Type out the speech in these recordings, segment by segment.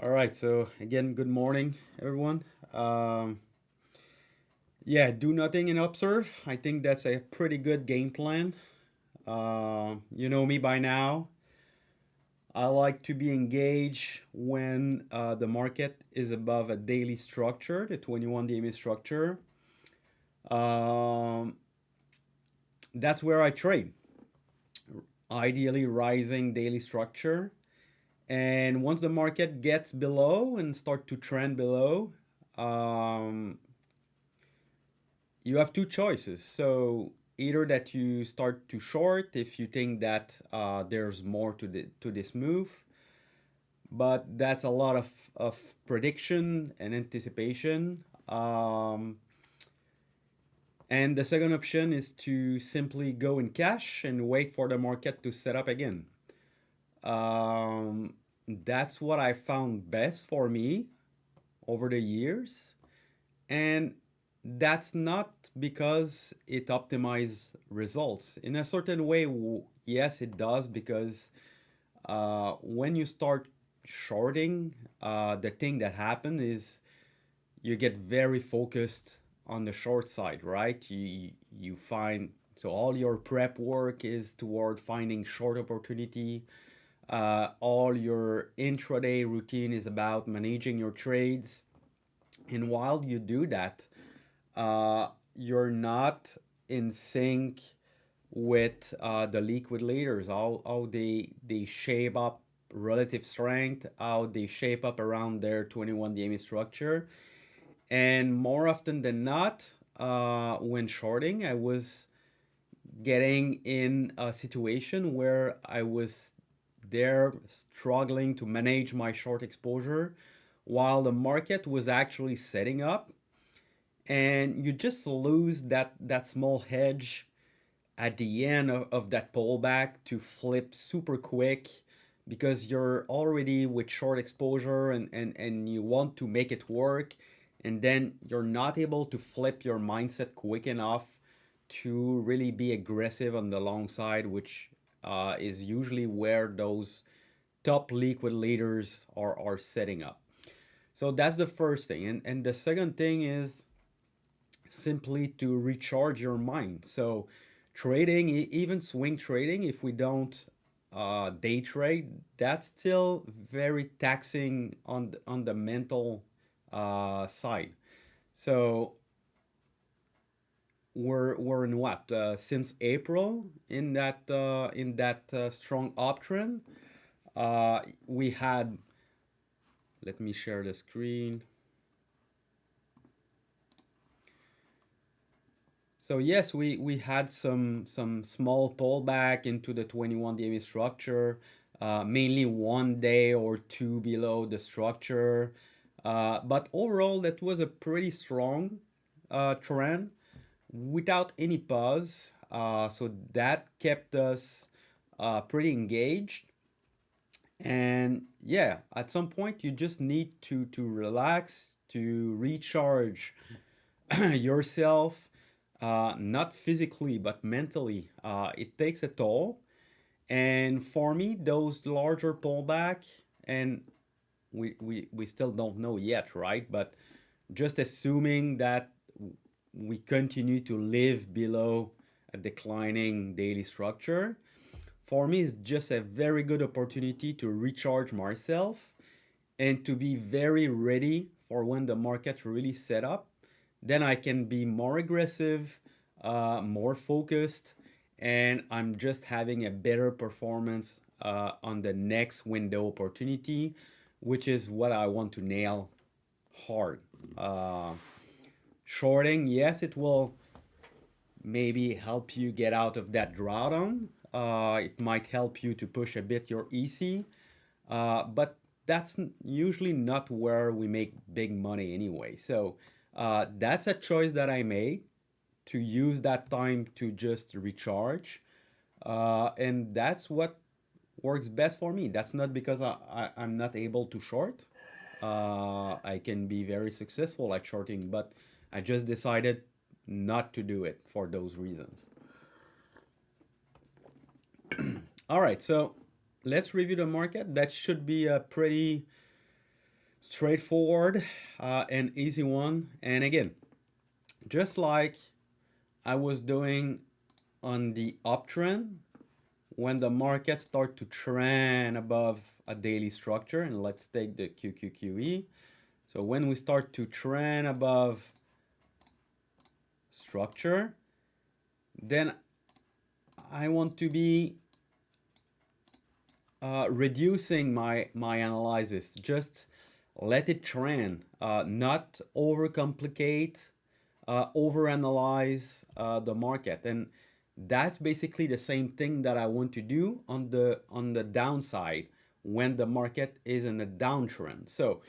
All right, so again, good morning, everyone. Um, yeah, do nothing and observe. I think that's a pretty good game plan. You know me by now. I like to be engaged when the market is above a daily structure, the 21 DMA structure. Um, that's where I trade. Ideally, rising daily structure. And once the market gets below and start to trend below, um, you have two choices. So either that you start to short if you think that there's more to this move, but that's a lot of prediction and anticipation. And the second option is to simply go in cash and wait for the market to set up again. Um, that's what I found best for me over the years. And that's not because it optimizes results. In a certain way, yes, it does, because when you start shorting, the thing that happens is you get very focused on the short side, right? You find so all your prep work is toward finding short opportunity. All your intraday routine is about managing your trades. And while you do that, you're not in sync with the liquid leaders, how they shape up relative strength, how they shape up around their 21 DME structure. And more often than not, when shorting, I was getting in a situation where I was there struggling to manage my short exposure while the market was actually setting up, and you just lose that small hedge at the end of that pullback to flip super quick because you're already with short exposure, and you want to make it work, and then you're not able to flip your mindset quick enough to really be aggressive on the long side, which is usually where those top liquid leaders are setting up. So that's the first thing. And the second thing is simply to recharge your mind. So, trading, even swing trading, if we don't day trade, that's still very taxing on the mental side. So, we're in what since April in that strong uptrend. We had. Let me share the screen. So yes, we had some small pullback into the 21 DMA structure, mainly 1 day or two below the structure. But overall, that was a pretty strong trend without any pause. So that kept us pretty engaged. And yeah, at some point, you just need to relax, to recharge yourself, not physically but mentally. It takes a toll. And for me, those larger pullback, and we still don't know yet, right? But just assuming that we continue to live below a declining daily structure, for me, is just a very good opportunity to recharge myself and to be very ready for when the market really set up. Then I can be more aggressive, more focused, and I'm just having a better performance on the next window opportunity, which is what I want to nail hard. Uh, Shorting, yes, it will maybe help you get out of that drawdown. It might help you to push a bit your EC, but that's usually not where we make big money anyway. So that's a choice that I made to use that time to just recharge. And that's what works best for me. That's not because I'm not able to short. I can be very successful at shorting, but I just decided not to do it for those reasons. All right, so let's review the market. That should be a pretty Straightforward and easy one. And again, just like I was doing on the uptrend, when the market start to trend above a daily structure, and let's take the QQQE. So when we start to trend above structure, then I want to be reducing my analysis. Just let it trend, not overcomplicate, overanalyze the market. And that's basically the same thing that I want to do on the downside when the market is in a downtrend. So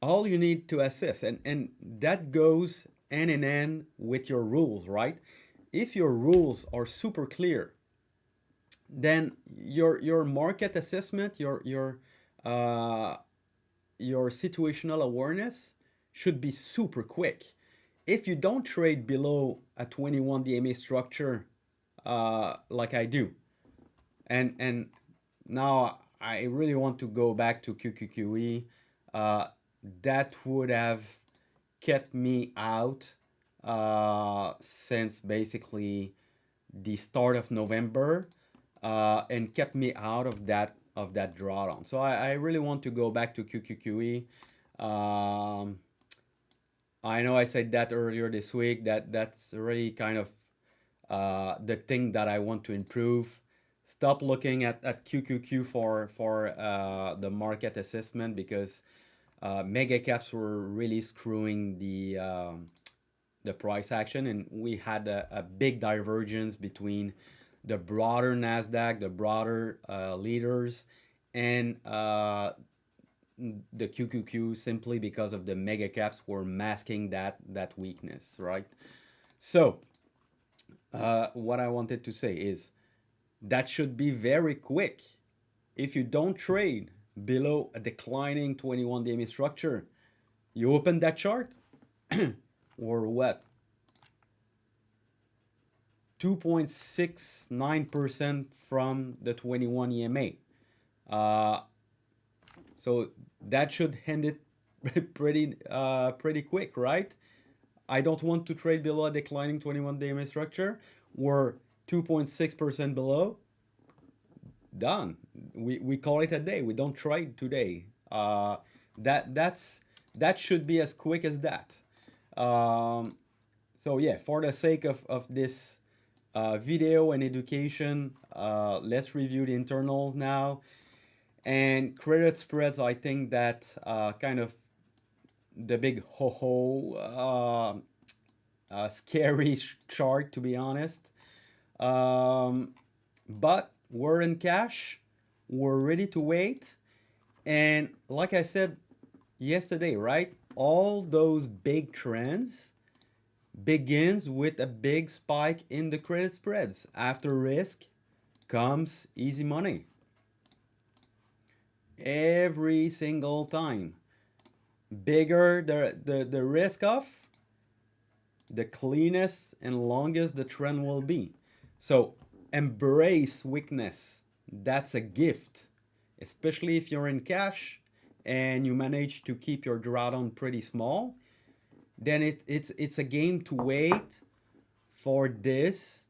all you need to assess, and that goes hand in hand with your rules, right? If your rules are super clear, then your market assessment, uh, your situational awareness should be super quick. If you don't trade below a 21 DMA structure, like I do, and now I really want to go back to QQQE, uh, that would have kept me out since basically the start of November, and kept me out of that drawdown. So I really want to go back to QQQE. Um, I know I said that earlier this week. That's really kind of the thing that I want to improve. Stop looking at QQQ for the market assessment, because mega caps were really screwing the price action, and we had a big divergence between the broader Nasdaq, the broader leaders, and the QQQ, simply because of the mega caps were masking that weakness, right? So what I wanted to say is that should be very quick. If you don't trade below a declining 21 DMA structure, you open that chart, or what? 2.69% from the 21 EMA. Uh, so that should end it pretty quick, right? I don't want to trade below a declining 21 day MA structure. We're 2.6% below. Done. We call it a day. We don't trade today. That should be as quick as that. Um, so yeah, for the sake of this video and education, let's review the internals now. And credit spreads, I think that kind of the big ho-ho scary chart, to be honest. Um, but we're in cash. We're ready to wait. And like I said yesterday, right? All those big trends begins with a big spike in the credit spreads. After risk comes easy money. Every single time. Bigger the risk of, the cleanest and longest the trend will be. So embrace weakness. That's a gift, especially if you're in cash and you manage to keep your drawdown pretty small. Then it's a game to wait for this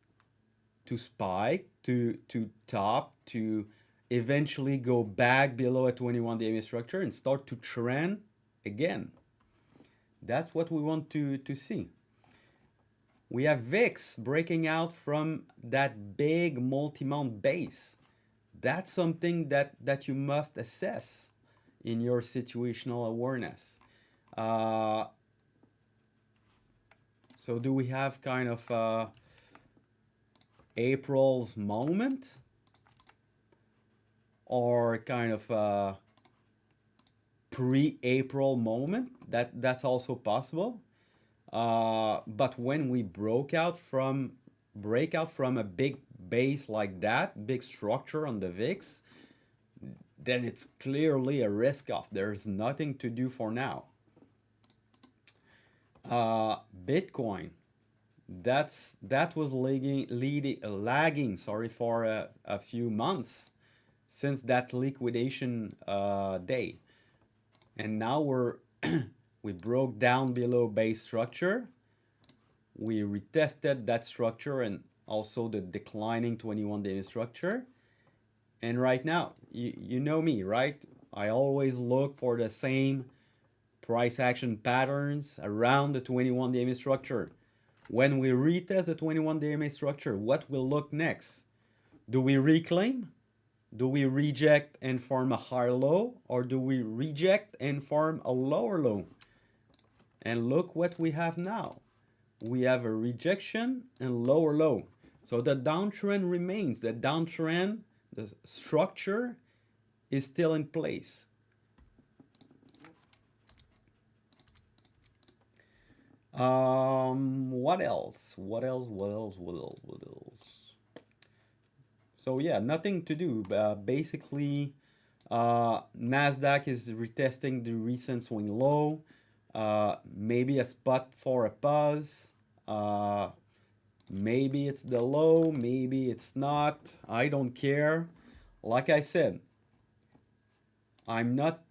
to spike, to top, to eventually go back below a 21 DMA structure and start to trend again. That's what we want to see. We have VIX breaking out from that big multi-month base. That's something that you must assess in your situational awareness. Uh, so do we have kind of April's moment, or kind of pre-April moment? That's also possible. But when we break out from a big base like that, big structure on the VIX, then it's clearly a risk off. There's nothing to do for now. Bitcoin, that was lagging, sorry, for a few months since that liquidation day. And now we broke down below base structure. We retested that structure and also the declining 21 day structure. And right now, you know me, right? I always look for the same price action patterns around the 21 day structure. When we retest the 21 day structure, what will look next? Do we reclaim? Do we reject and form a higher low? Or do we reject and form a lower low? And look what we have now. We have a rejection and lower low. So the downtrend remains. The downtrend, the structure is still in place. What else? What else? What else? What else? What else? So yeah, nothing to do. Basically, Nasdaq is retesting the recent swing low. Maybe a spot for a pause. Maybe it's the low. Maybe it's not. I don't care. Like I said, I'm not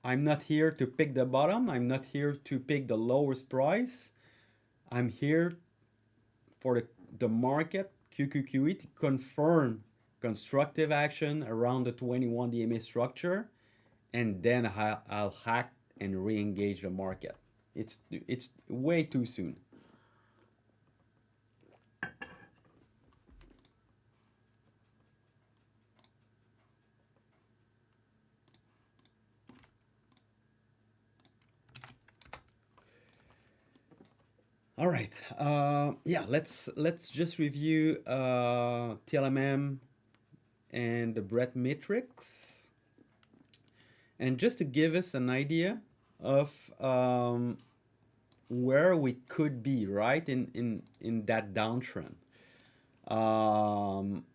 I'm not here to pick the bottom. I'm not here to pick the lowest price. I'm here for the market QQQE to confirm constructive action around the 21 DMA structure, and then I'll hack and re-engage the market. It's way too soon. All right. Yeah, let's just review TLMM and the breadth matrix, and just to give us an idea of where we could be, right, in that downtrend. Um,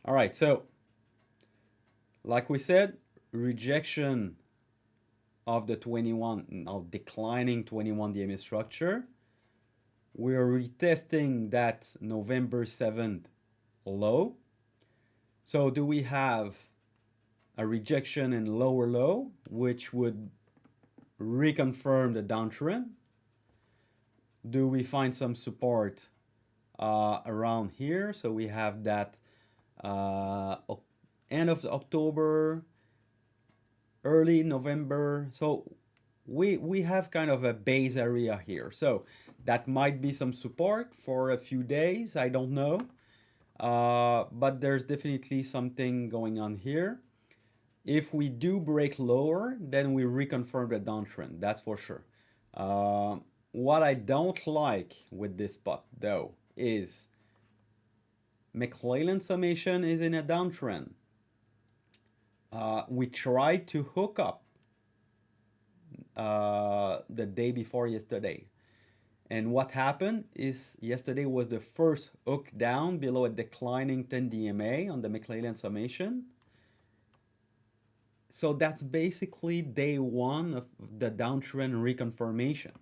all right, so like we said, rejection of the 21, now declining 21 DMA structure. We're retesting that November 7th low. So do we have a rejection and lower low, which would reconfirm the downtrend? Do we find some support around here? So we have that uh, end of October, early November. So we have kind of a base area here. So that might be some support for a few days. I don't know. But there's definitely something going on here. If we do break lower, then we reconfirm the downtrend. That's for sure. What I don't like with this spot, though, is McClellan summation is in a downtrend. We tried to hook up the day before yesterday. And what happened is yesterday was the first hook down below a declining 10 DMA on the McClellan summation. So that's basically day one of the downtrend reconfirmation.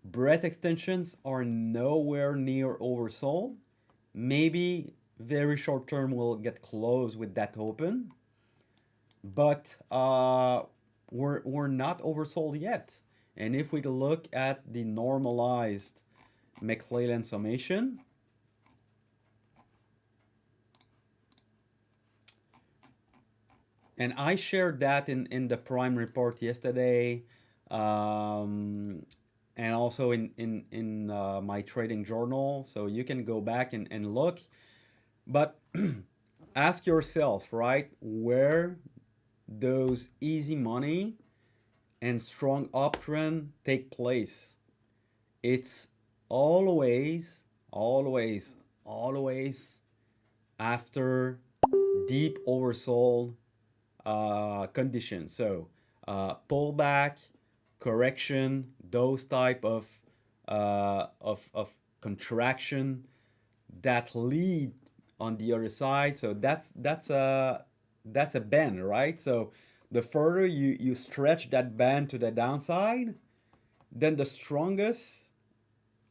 Breadth extensions are nowhere near oversold. Maybe very short term we'll get close with that open, but we're not oversold yet. And if we look at the normalized McClellan summation, and I shared that in the Prime report yesterday, and also in my trading journal. So you can go back and look. But ask yourself, right, where those easy money and strong uptrend take place. It's always, always, always after deep oversold conditions. So pullback, correction, those type of contraction that lead on the other side. So that's a bend, right? So the further you stretch that band to the downside, then the strongest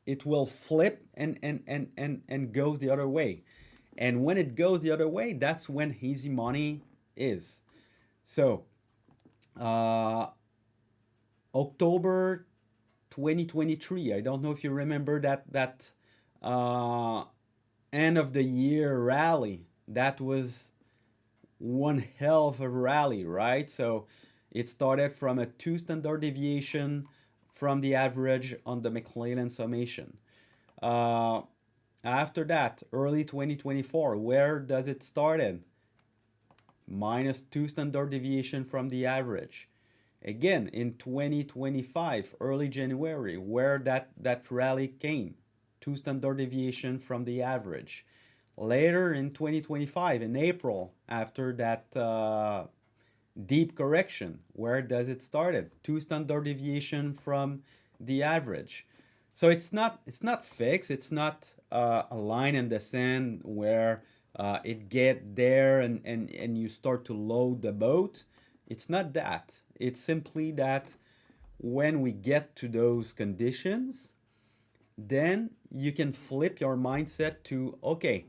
it will flip and goes the other way. And when it goes the other way, that's when easy money is. So uh, October 2023, I don't know if you remember that uh, end of the year rally. That was one hell of a rally, right? So it started from a 2 standard deviation from the average on the McClellan summation. Uh, After that, early 2024, where does it started? -2 standard deviation from the average. Again, in 2025, early January, where that rally came, 2 standard deviation from the average. Later in 2025, in April, after that deep correction, where does it started? 2 standard deviation from the average. So it's not fixed. It's not a line in the sand where it get there and you start to load the boat. It's not that. It's simply that when we get to those conditions, then you can flip your mindset to, okay,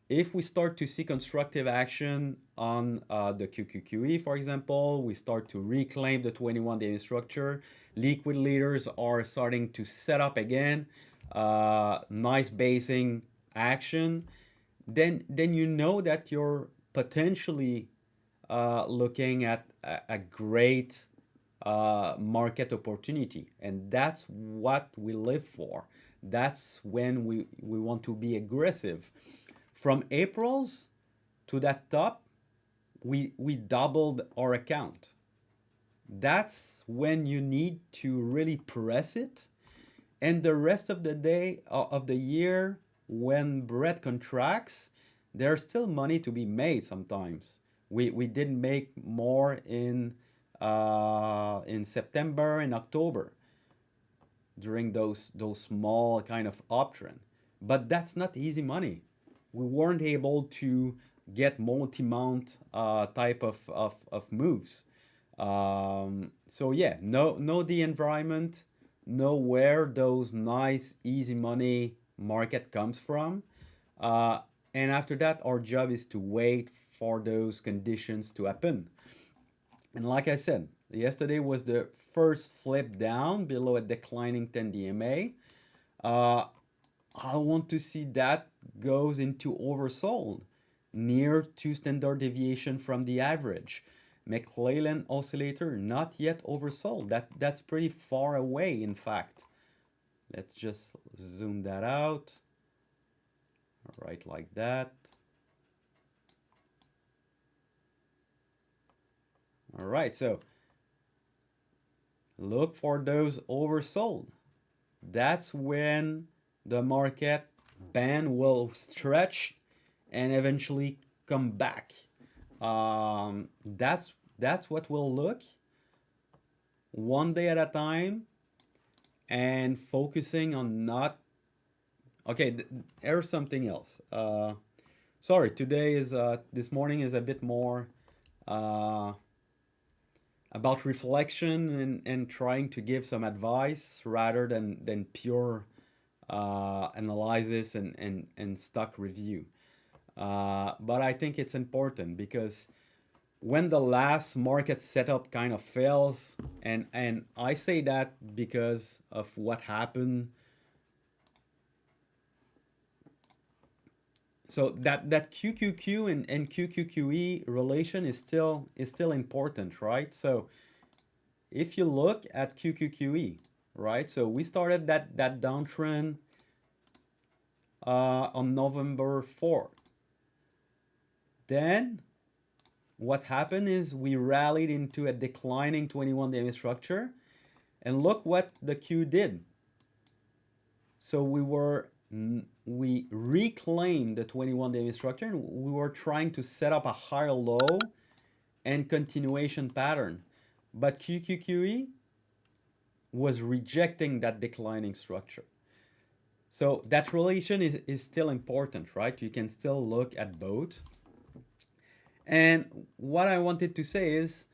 if we start to see constructive action on the QQQE, for example, we start to reclaim the 21 daily structure, liquid leaders are starting to set up again, nice basing action, then you know that you're potentially looking at a great market opportunity. And that's what we live for. That's when we want to be aggressive. From April's to that top, we doubled our account. That's when you need to really press it. And the rest of the day of the year, when bread contracts, there's still money to be made sometimes. We didn't make more in September and October during those small kind of uptrend. But that's not easy money. We weren't able to get multi-mount type of moves. So yeah, know the environment, know where those nice easy money market comes from, uh, and after that, our job is to wait for those conditions to happen. And like I said, yesterday was the first flip down below a declining 10 DMA. Uh, I want to see that goes into oversold, near 2 standard deviation from the average. McClellan oscillator not yet oversold. That's pretty far away, in fact. Let's just zoom that out. Right like that. All right, so look for those oversold. That's when the market band will stretch and eventually come back. That's what we'll look one day at a time and focusing on not. Okay, there's something else. Sorry, today is this morning is a bit more uh, about reflection and trying to give some advice rather than pure analysis and stock review. But I think it's important because when the last market setup kind of fails, and I say that because of what happened. So that QQQ and QQQE relation is still important, right? So if you look at QQQE, right? So we started that downtrend on November 4th. Then what happened is we rallied into a declining 21 day structure, and look what the Q did. So we reclaimed the 21 day structure, and we were trying to set up a higher low and continuation pattern. But QQQE was rejecting that declining structure. So that relation is still important, right? You can still look at both. And what I wanted to say is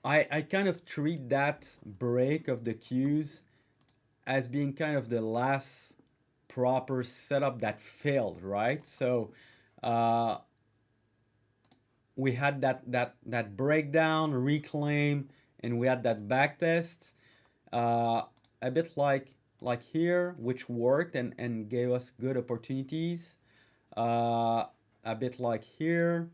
I kind of treat that break of the Qs as being kind of the last proper setup that failed, right? So uh, we had that breakdown, reclaim, and we had that back test, uh, a bit like here, which worked and gave us good opportunities. Uh, a bit like here,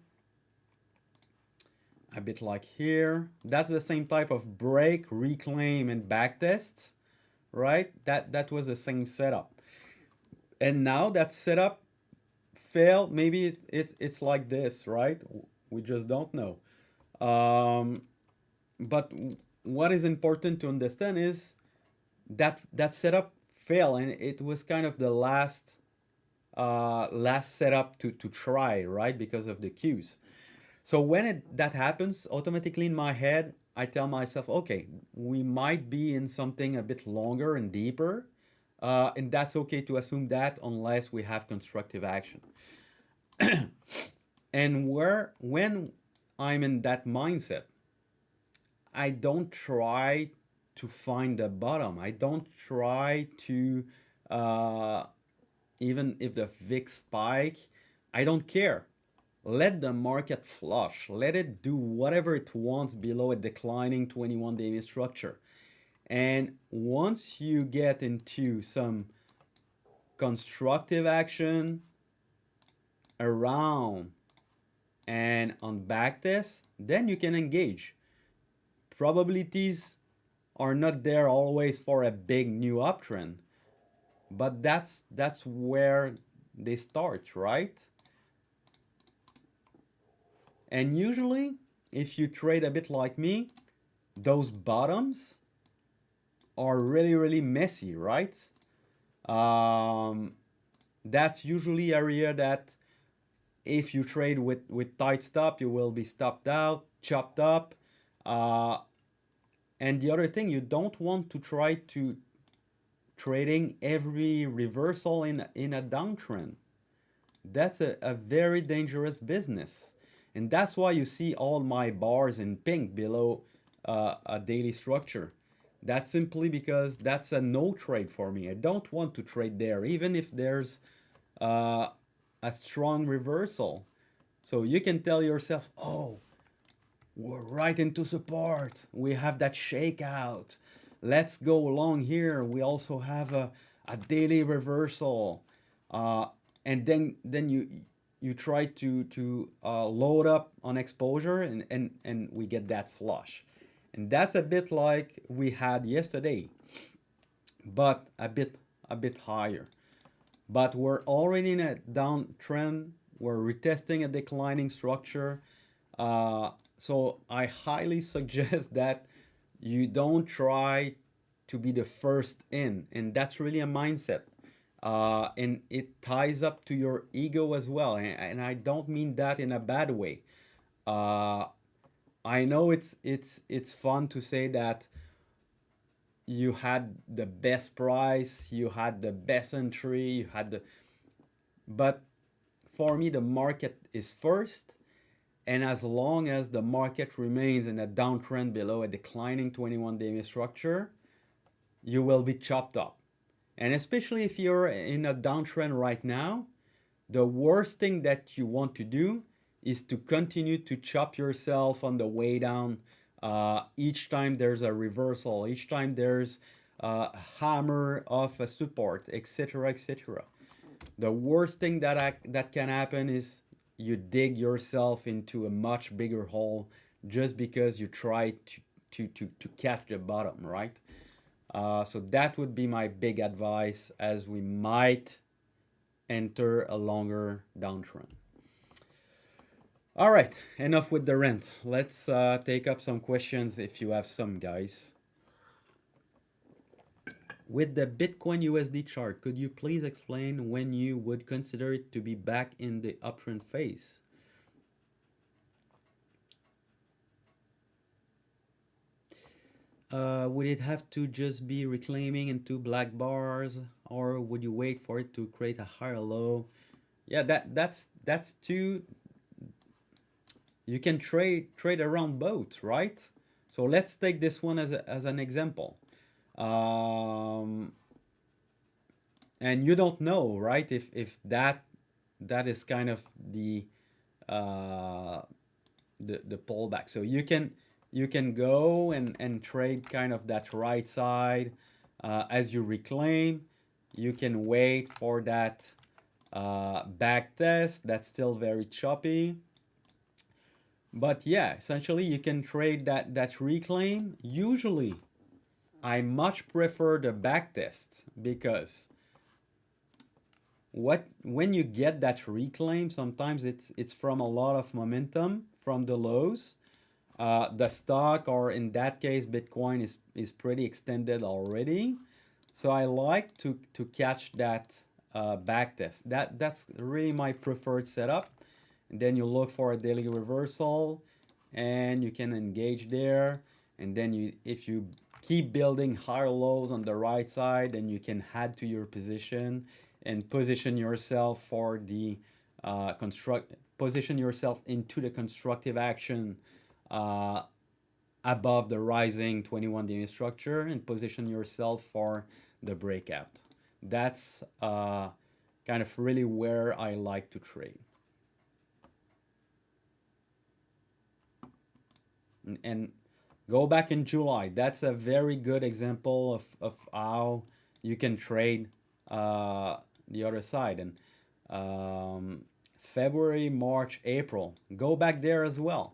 a bit like here. That's the same type of break, reclaim, and back tests, right? That was the same setup. And now that setup failed. Maybe it's like this, right? We just don't know. Um, but what is important to understand is that setup failed, and it was kind of the last setup to try, right? Because of the cues. So when that happens, automatically in my head, I tell myself, okay, we might be in something a bit longer and deeper, and that's okay to assume that unless we have constructive action. And when I'm in that mindset, I don't try to find the bottom. I don't try to uh, even if the VIX spike, I don't care. Let the market flush. Let it do whatever it wants below a declining 21 day structure. And once you get into some constructive action around and on backtest, then you can engage. Probabilities are not there always for a big new uptrend, but that's where they start, right? And usually, if you trade a bit like me, those bottoms are really messy, right? Um, that's usually area that if you trade with tight stop, you will be stopped out, chopped up. Uh, and the other thing, you don't want to try to trading every reversal in a downtrend. That's a very dangerous business. And that's why you see all my bars in pink below a daily structure. That's simply because that's a no trade for me. I don't want to trade there, even if there's uh, a strong reversal. So you can tell yourself, oh, we're right into support. We have that shakeout. Let's go along here. We also have a daily reversal. Uh, and then you try to load up on exposure and we get that flush. And that's a bit like we had yesterday, but a bit higher. But we're already in a downtrend. We're retesting a declining structure. So I highly suggest that you don't try to be the first in, and that's really a mindset. And it ties up to your ego as well. And I don't mean that in a bad way. Uh, I know it's fun to say that you had the best price, you had the best entry, you had the but for me the market is first, and as long as the market remains in a downtrend below a declining 21-day structure, you will be chopped up. And especially if you're in a downtrend right now, the worst thing that you want to do is to continue to chop yourself on the way down each time there's a reversal, each time there's a hammer of a support, etc., etc. The worst thing that can happen is you dig yourself into a much bigger hole just because you try to catch the bottom, right? So that would be my big advice as we might enter a longer downtrend. All right, enough with the rent. Let's take up some questions if you have some, guys. With the Bitcoin USD chart, could you please explain when you would consider it to be back in the uptrend phase? Would it have to just be reclaiming into black bars, or would you wait for it to create a higher low? Yeah, that's too. You can trade around both, right? So let's take this one as an example. Um, and you don't know, right? If that is kind of uh, the pullback. So you can go and trade kind of that right side as you reclaim. You can wait for that back test. That's still very choppy. But yeah, essentially you can trade that reclaim. Usually, I much prefer the back test because what when you get that reclaim, sometimes it's from a lot of momentum from the lows. The stock, or in that case, Bitcoin is pretty extended already. So I like to catch that back test. That's really my preferred setup. And then you look for a daily reversal, and you can engage there. And then if you keep building higher lows on the right side, then you can add to your position and position yourself for the position yourself into the constructive action uh, above the rising 21 day structure and position yourself for the breakout. That's kind of really where I like to trade. And go back in July. That's a very good example of how you can trade uh, the other side. And February, March, April, go back there as well.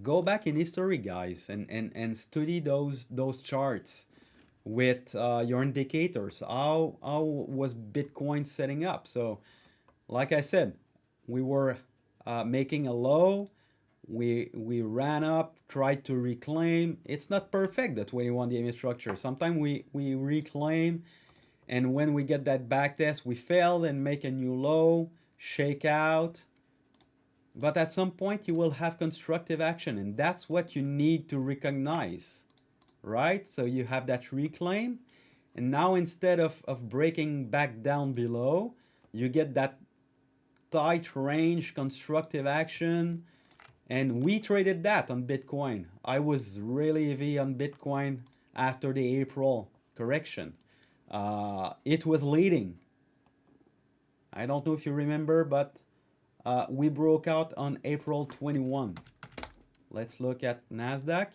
Go back in history, guys, and study those charts with your indicators. How was Bitcoin setting up? So, like I said, we were making a low. We ran up, tried to reclaim. It's not perfect, the 21 DMA structure. Sometimes we reclaim, and when we get that back test, we fail and make a new low, shake out. But at some point, you will have constructive action, and that's what you need to recognize, right? So you have that reclaim, and now instead of breaking back down below, you get that tight range constructive action. And we traded that on Bitcoin. I was really heavy on Bitcoin after the April correction. It was leading. I don't know if you remember, but we broke out on April 21. Let's look at NASDAQ.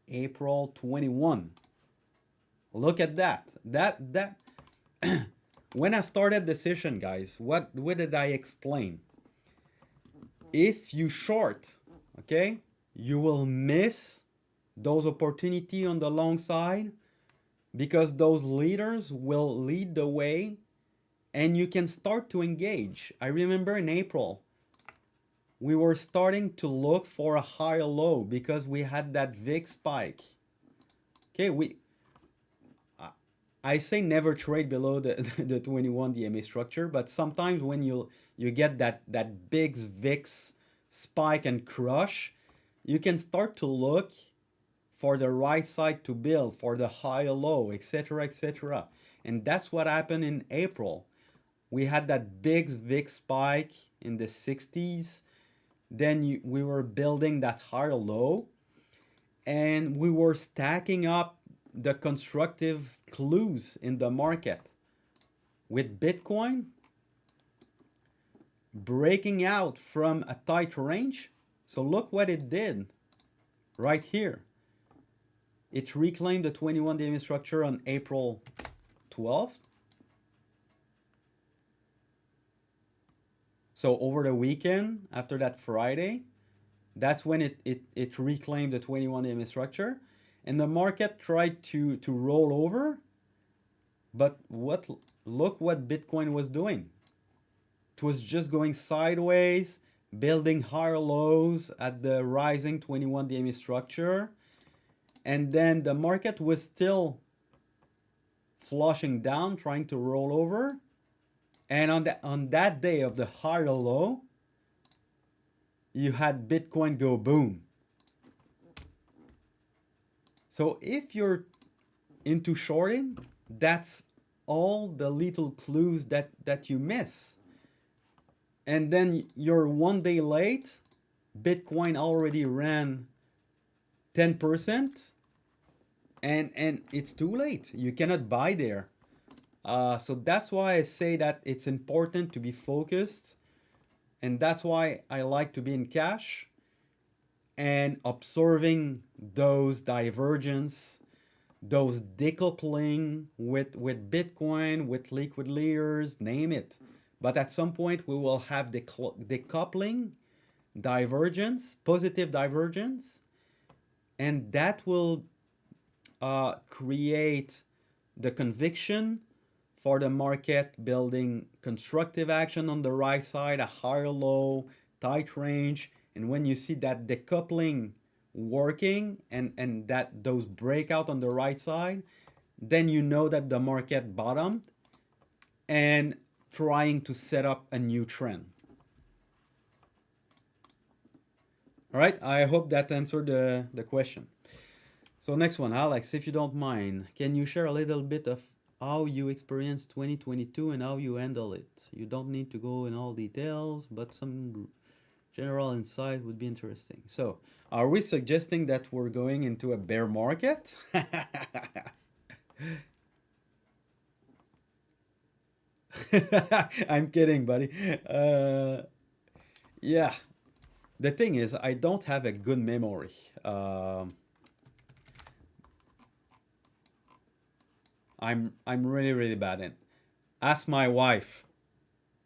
April 21. Look at that. That when I started the session, guys, what did I explain? If you short, okay, you will miss those opportunity on the long side because those leaders will lead the way and you can start to engage. I remember in April, we were starting to look for a higher low because we had that VIX spike. Okay, I say never trade below the 21 DMA structure, but sometimes when you get that big VIX spike and crush, you can start to look for the right side to build, for the higher low, etc., etc. And that's what happened in April. We had that big VIX spike in the 60s. Then we were building that higher low, and we were stacking up the constructive clues in the market with Bitcoin breaking out from a tight range. So look what it did right here. It reclaimed the 21 day structure on April 12th. So over the weekend, after that Friday, that's when it reclaimed the 21 day structure. And the market tried to roll over. But look what Bitcoin was doing. It was just going sideways, building higher lows at the rising 21 DMA structure. And then the market was still flushing down, trying to roll over. And on that day of the higher low, you had Bitcoin go boom. So if you're into shorting, that's all the little clues that you miss. And then you're one day late, Bitcoin already ran 10%, and it's too late. You cannot buy there. So that's why I say that it's important to be focused, and that's why I like to be in cash and observing those divergence, those decoupling with Bitcoin, with liquid leaders, name it. But at some point, we will have decoupling, divergence, positive divergence, and that will create the conviction for the market building constructive action on the right side, a higher low, tight range. And when you see that decoupling working and that those breakout on the right side, then you know that the market bottomed and trying to set up a new trend. All right, I hope that answered the question. So next one, Alex, if you don't mind, can you share a little bit of how you experienced 2022 and how you handle it? You don't need to go in all details, but some general insight would be interesting. So, are we suggesting that we're going into a bear market? I'm kidding, buddy. Yeah, the thing is, I don't have a good memory. I'm really bad in. Ask my wife.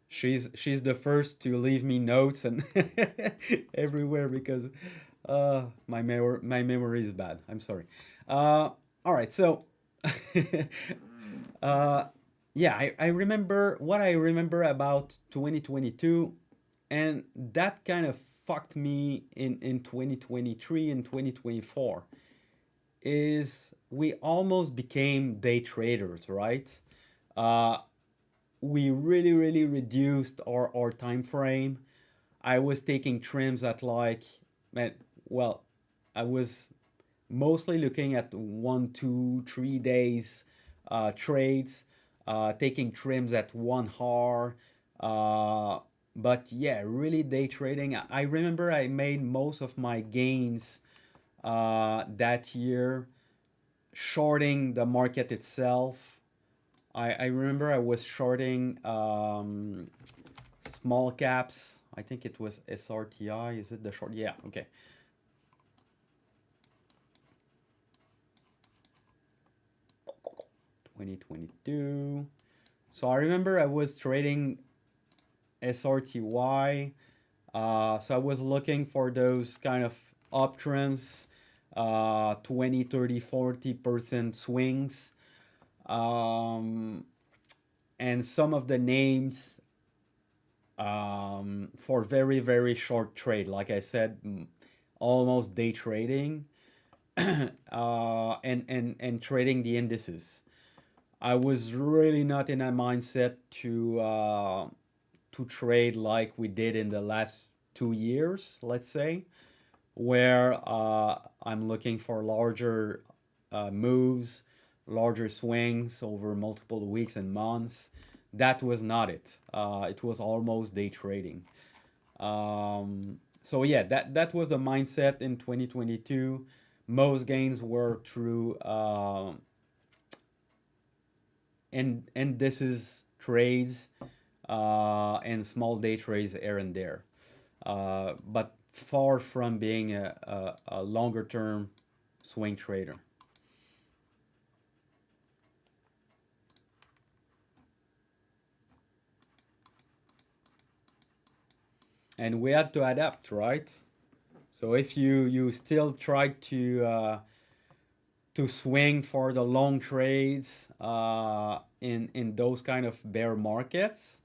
She's the first to leave me notes and everywhere because my memory is bad. I'm sorry. All right, so uh, yeah, I remember what I remember about 2022, and that kind of fucked me in 2023 and 2024 is we almost became day traders, right? Uh, we really reduced our time frame. I was taking trims at like, man, well, I was mostly looking at 1, 2, 3 days trades, taking trims at 1 hour. Uh, but yeah, really day trading. I remember I made most of my gains that year shorting the market itself. I remember I was shorting small caps. I think it was SRTI. Is it the short? Yeah, okay. 2022. So I remember I was trading SRTY. So I was looking for those kind of uptrends, 20, 30, 40% swings. Um, and some of the names for very short trade. Like I said, almost day trading and trading the indices. I was really not in a mindset to trade like we did in the last 2 years, let's say, where I'm looking for larger moves, larger swings over multiple weeks and months. That was not it. It was almost day trading. So yeah, that was the mindset in 2022. Most gains were through and this is trades and small day trades here and there, but far from being a longer term swing trader. And we had to adapt, right? So if you still try to swing for the long trades in those kind of bear markets,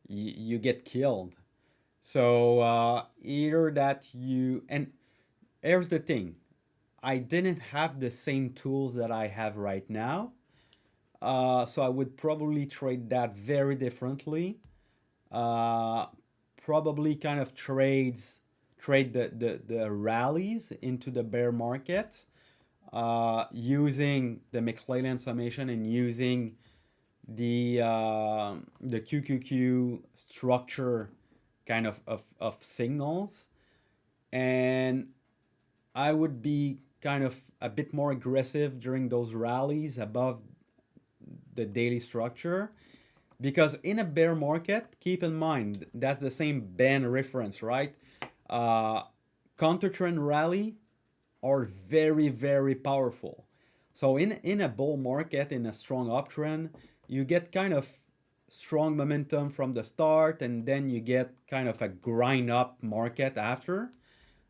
you get killed. So either that you and here's the thing, I didn't have the same tools that I have right now. So I would probably trade that very differently. Uh, Probably kind of trade the rallies into the bear market using the McClellan summation and using the QQQ structure kind of signals. And I would be kind of a bit more aggressive during those rallies above the daily structure. Because in a bear market, keep in mind that's the same band reference, right? Uh, Counter trend rally are very, very powerful. So in a bull market, in a strong uptrend, you get kind of strong momentum from the start, and then you get kind of a grind up market after.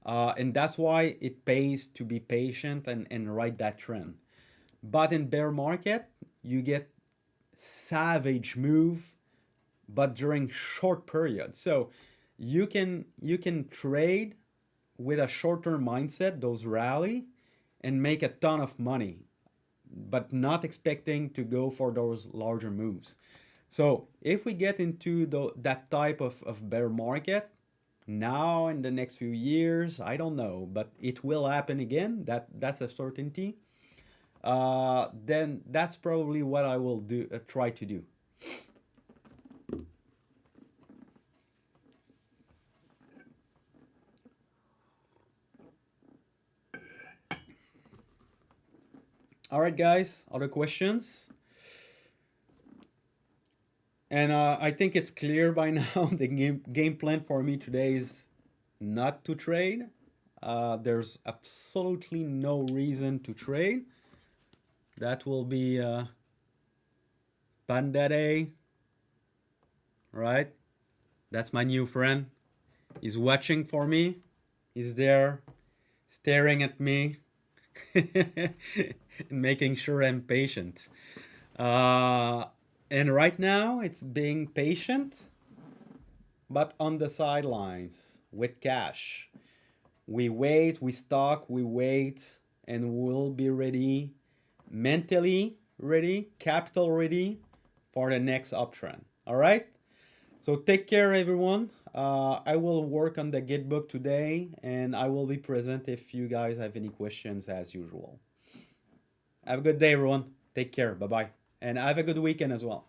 And that's why it pays to be patient and ride that trend. But in bear market, you get savage move, but during short periods. So you can trade with a short-term mindset, those rally, and make a ton of money, but not expecting to go for those larger moves. So if we get into that type of bear market now in the next few years, I don't know, but it will happen again. That's a certainty. Then that's probably what I will do. Try to do. All right, guys. Other questions? And I think it's clear by now the game plan for me today is not to trade. There's absolutely no reason to trade. That will be Panda Day, right? That's my new friend. He's watching for me. He's there staring at me and making sure I'm patient. Uh, and right now, it's being patient, but on the sidelines with cash. We wait, we stock, we wait, and we'll be ready, mentally ready, capital ready for the next uptrend. All right? So take care, everyone. I will work on the Gitbook today, and I will be present if you guys have any questions as usual. Have a good day, everyone. Take care. Bye bye. And have a good weekend as well.